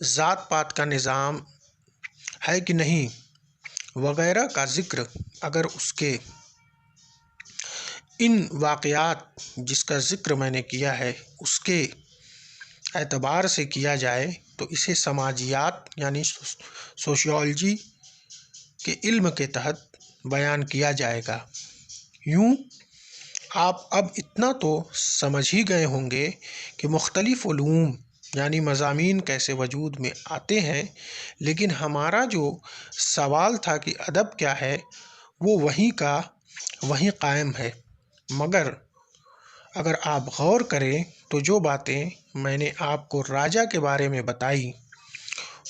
ذات پات کا نظام ہے کہ نہیں وغیرہ کا ذکر اگر اس کے ان واقعات جس کا ذکر میں نے کیا ہے اس کے اعتبار سے کیا جائے تو اسے سماجیات یعنی سوشیولوجی کے علم کے تحت بیان کیا جائے گا۔ یوں آپ اب اتنا تو سمجھ ہی گئے ہوں گے کہ مختلف علوم یعنی مضامین کیسے وجود میں آتے ہیں، لیکن ہمارا جو سوال تھا کہ ادب کیا ہے وہ وہیں کا وہیں قائم ہے۔ مگر اگر آپ غور کریں تو جو باتیں میں نے آپ کو راجا کے بارے میں بتائی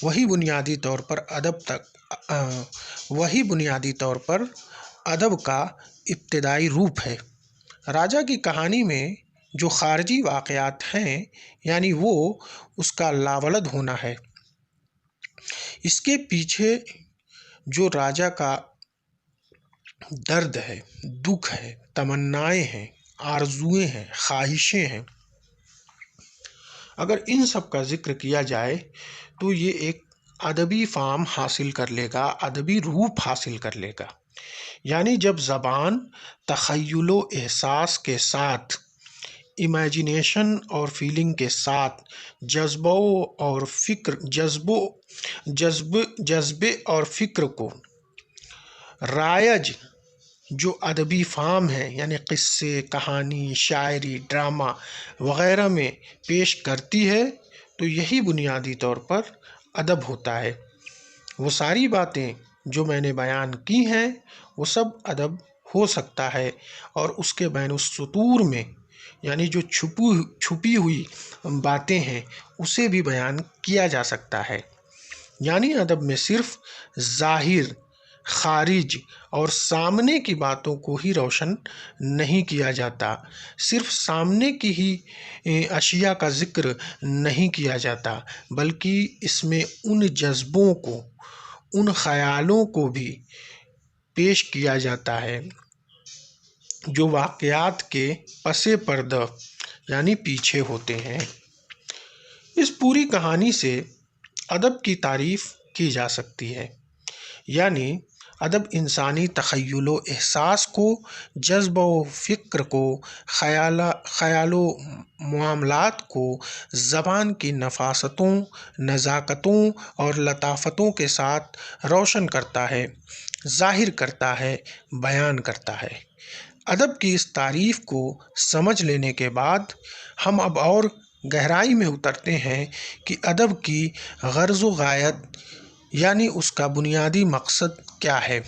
وہی بنیادی طور پر ادب کا ابتدائی روپ ہے۔ راجا کی کہانی میں جو خارجی واقعات ہیں یعنی وہ اس کا لاولد ہونا ہے، اس کے پیچھے جو راجا کا درد ہے، دکھ ہے، تمنائیں ہیں، آرزوئیں ہیں، خواہشیں ہیں، اگر ان سب کا ذکر کیا جائے تو یہ ایک ادبی فارم حاصل کر لے گا، ادبی روپ حاصل کر لے گا۔ یعنی جب زبان تخیل و احساس کے ساتھ، امیجنیشن اور فیلنگ کے ساتھ، جذبے اور فکر کو رائج جو ادبی فارم ہے یعنی قصے، کہانی، شاعری، ڈرامہ وغیرہ میں پیش کرتی ہے تو یہی بنیادی طور پر ادب ہوتا ہے۔ وہ ساری باتیں جو میں نے بیان کی ہیں وہ سب ادب ہو سکتا ہے، اور اس کے بین السطور میں یعنی جو چھپی ہوئی باتیں ہیں اسے بھی بیان کیا جا سکتا ہے۔ یعنی ادب میں صرف ظاہر، خارج اور سامنے کی باتوں کو ہی روشن نہیں کیا جاتا، صرف سامنے کی ہی اشیاء کا ذکر نہیں کیا جاتا، بلکہ اس میں ان جذبوں کو، ان خیالوں کو بھی پیش کیا جاتا ہے جو واقعات کے پس پردہ یعنی پیچھے ہوتے ہیں۔ اس پوری کہانی سے ادب کی تعریف کی جا سکتی ہے، یعنی ادب انسانی تخیل و احساس کو، جذب و فکر کو، خیال و معاملات کو زبان کی نفاستوں، نزاکتوں اور لطافتوں کے ساتھ روشن کرتا ہے، ظاہر کرتا ہے، بیان کرتا ہے۔ ادب کی اس تعریف کو سمجھ لینے کے بعد ہم اب اور گہرائی میں اترتے ہیں کہ ادب کی غرض و غایت یعنی اس کا بنیادی مقصد کیا ہے۔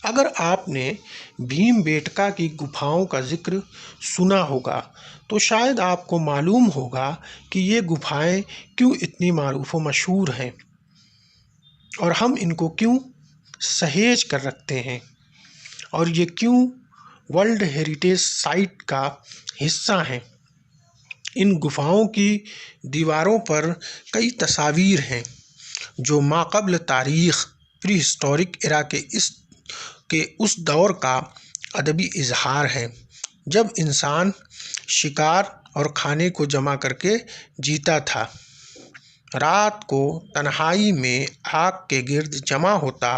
اگر آپ نے بھیم بیٹکا کی گپھاؤں کا ذکر سنا ہوگا تو شاید آپ کو معلوم ہوگا کہ یہ گپھائیں کیوں اتنی معروف و مشہور ہیں اور ہم ان کو کیوں سہیج کر رکھتے ہیں، اور یہ کیوں ورلڈ ہیریٹیج سائٹ کا حصہ ہیں۔ ان گپھاؤں کی دیواروں پر کئی تصاویر ہیں جو ماقبل تاریخ پری ہسٹورک ایرا کے اس دور کا ادبی اظہار ہے جب انسان شکار اور کھانے کو جمع کر کے جیتا تھا، رات کو تنہائی میں آگ کے گرد جمع ہوتا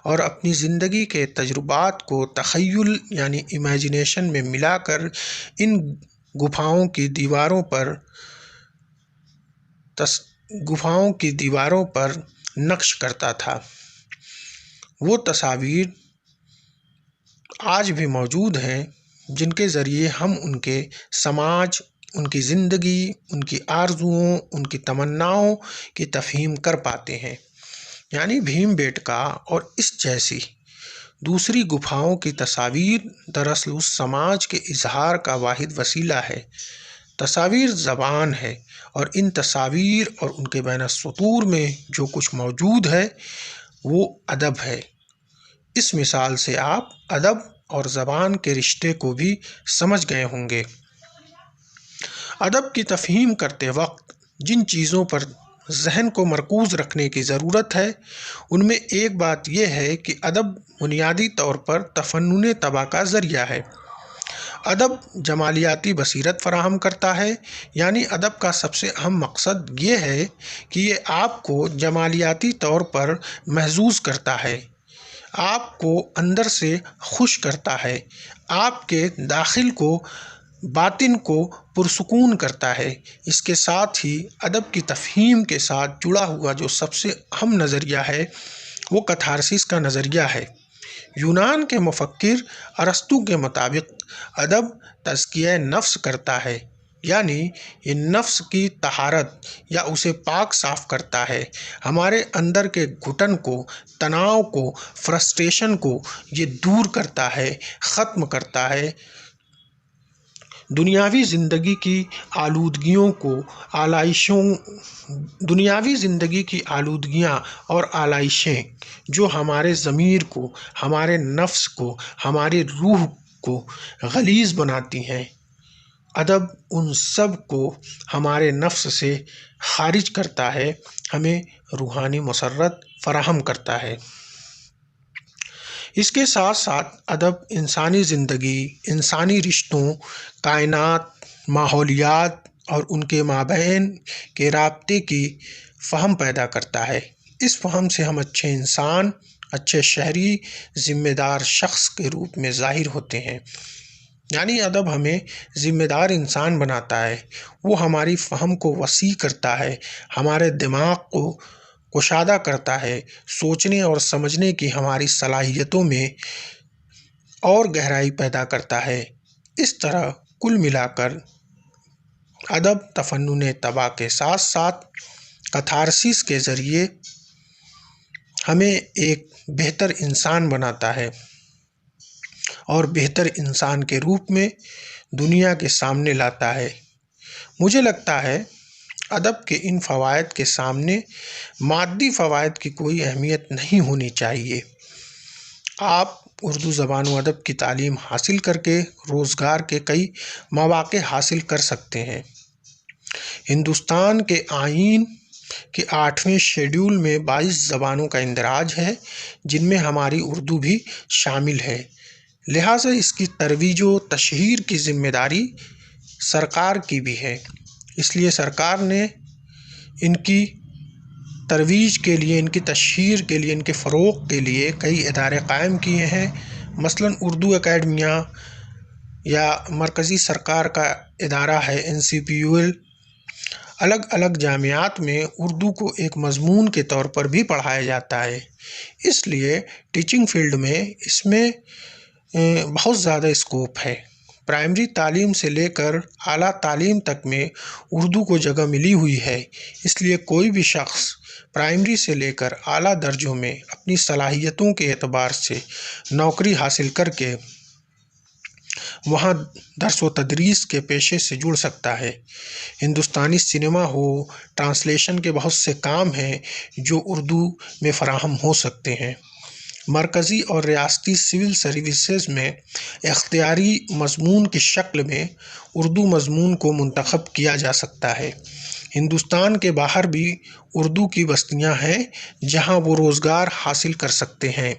اور اپنی زندگی کے تجربات کو تخیل یعنی امیجنیشن میں ملا کر ان گپھاؤں کی دیواروں پر نقش کرتا تھا۔ وہ تصاویر آج بھی موجود ہیں جن کے ذریعے ہم ان کے سماج، ان کی زندگی، ان کی آرزوؤں، ان کی تمناؤں کی تفہیم کر پاتے ہیں۔ یعنی بھیم بیٹکا اور اس جیسی دوسری گپھاؤں کی تصاویر دراصل اس سماج کے اظہار کا واحد وسیلہ ہے۔ تصاویر زبان ہے، اور ان تصاویر اور ان کے بین السطور میں جو کچھ موجود ہے وہ ادب ہے۔ اس مثال سے آپ ادب اور زبان کے رشتے کو بھی سمجھ گئے ہوں گے۔ ادب کی تفہیم کرتے وقت جن چیزوں پر ذہن کو مرکوز رکھنے کی ضرورت ہے ان میں ایک بات یہ ہے کہ ادب بنیادی طور پر تفنن طبع کا ذریعہ ہے۔ ادب جمالیاتی بصیرت فراہم کرتا ہے، یعنی ادب کا سب سے اہم مقصد یہ ہے کہ یہ آپ کو جمالیاتی طور پر محظوظ کرتا ہے، آپ کو اندر سے خوش کرتا ہے، آپ کے داخل کو باطن کو پرسکون کرتا ہے۔ اس کے ساتھ ہی ادب کی تفہیم کے ساتھ جڑا ہوا جو سب سے اہم نظریہ ہے وہ کتھارسس کا نظریہ ہے۔ یونان کے مفکر ارسطو کے مطابق ادب تزکیہ نفس کرتا ہے، یعنی یہ نفس کی طہارت یا اسے پاک صاف کرتا ہے، ہمارے اندر کے گھٹن کو، تناؤ کو، فرسٹریشن کو یہ دور کرتا ہے، ختم کرتا ہے، دنیاوی زندگی کی آلودگیاں اور آلائشیں جو ہمارے ضمیر کو، ہمارے نفس کو، ہماری روح کو غلیظ بناتی ہیں، ادب ان سب کو ہمارے نفس سے خارج کرتا ہے، ہمیں روحانی مسرت فراہم کرتا ہے۔ اس کے ساتھ ساتھ ادب انسانی زندگی، انسانی رشتوں، کائنات، ماحولیات اور ان کے مابین کے رابطے کی فہم پیدا کرتا ہے۔ اس فہم سے ہم اچھے انسان، اچھے شہری، ذمہ دار شخص کے روپ میں ظاہر ہوتے ہیں۔ یعنی ادب ہمیں ذمہ دار انسان بناتا ہے، وہ ہماری فہم کو وسیع کرتا ہے، ہمارے دماغ کو کشادہ کرتا ہے، سوچنے اور سمجھنے کی ہماری صلاحیتوں میں اور گہرائی پیدا کرتا ہے۔ اس طرح کل ملا کر ادب تفنن طبع کے ساتھ ساتھ کتھارسس کے ذریعے ہمیں ایک بہتر انسان بناتا ہے اور بہتر انسان کے روپ میں دنیا کے سامنے لاتا ہے۔ مجھے لگتا ہے ادب کے ان فوائد کے سامنے مادی فوائد کی کوئی اہمیت نہیں ہونی چاہیے۔ آپ اردو زبان و ادب کی تعلیم حاصل کر کے روزگار کے کئی مواقع حاصل کر سکتے ہیں۔ ہندوستان کے آئین کے 8ویں شیڈول میں 22 زبانوں کا اندراج ہے، جن میں ہماری اردو بھی شامل ہے، لہٰذا اس کی ترویج و تشہیر کی ذمہ داری سرکار کی بھی ہے۔ اس لیے سرکار نے ان کی ترویج کے لیے، ان کی تشہیر کے لیے، ان کے فروغ کے لیے کئی ادارے قائم کیے ہیں، مثلاً اردو اکیڈمیاں یا مرکزی سرکار کا ادارہ ہے NCPUL۔ الگ الگ جامعات میں اردو کو ایک مضمون کے طور پر بھی پڑھایا جاتا ہے، اس لیے ٹیچنگ فیلڈ میں اس میں بہت زیادہ اسکوپ ہے۔ پرائمری تعلیم سے لے کر اعلیٰ تعلیم تک میں اردو کو جگہ ملی ہوئی ہے، اس لیے کوئی بھی شخص پرائمری سے لے کر اعلیٰ درجوں میں اپنی صلاحیتوں کے اعتبار سے نوکری حاصل کر کے وہاں درس و تدریس کے پیشے سے جڑ سکتا ہے۔ ہندوستانی سنیما ہو، ٹرانسلیشن کے بہت سے کام ہیں جو اردو میں فراہم ہو سکتے ہیں۔ مرکزی اور ریاستی سول سروسز میں اختیاری مضمون کی شکل میں اردو مضمون کو منتخب کیا جا سکتا ہے۔ ہندوستان کے باہر بھی اردو کی بستیاں ہیں جہاں وہ روزگار حاصل کر سکتے ہیں۔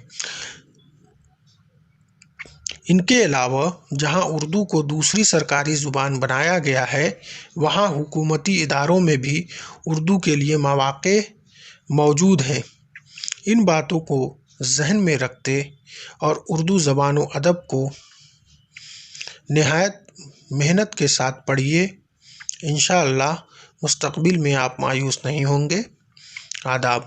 ان کے علاوہ جہاں اردو کو دوسری سرکاری زبان بنایا گیا ہے، وہاں حکومتی اداروں میں بھی اردو کے لیے مواقع موجود ہیں۔ ان باتوں کو ذہن میں رکھتے اور اردو زبان و ادب کو نہایت محنت کے ساتھ پڑھیے، انشاءاللہ مستقبل میں آپ مایوس نہیں ہوں گے۔ آداب۔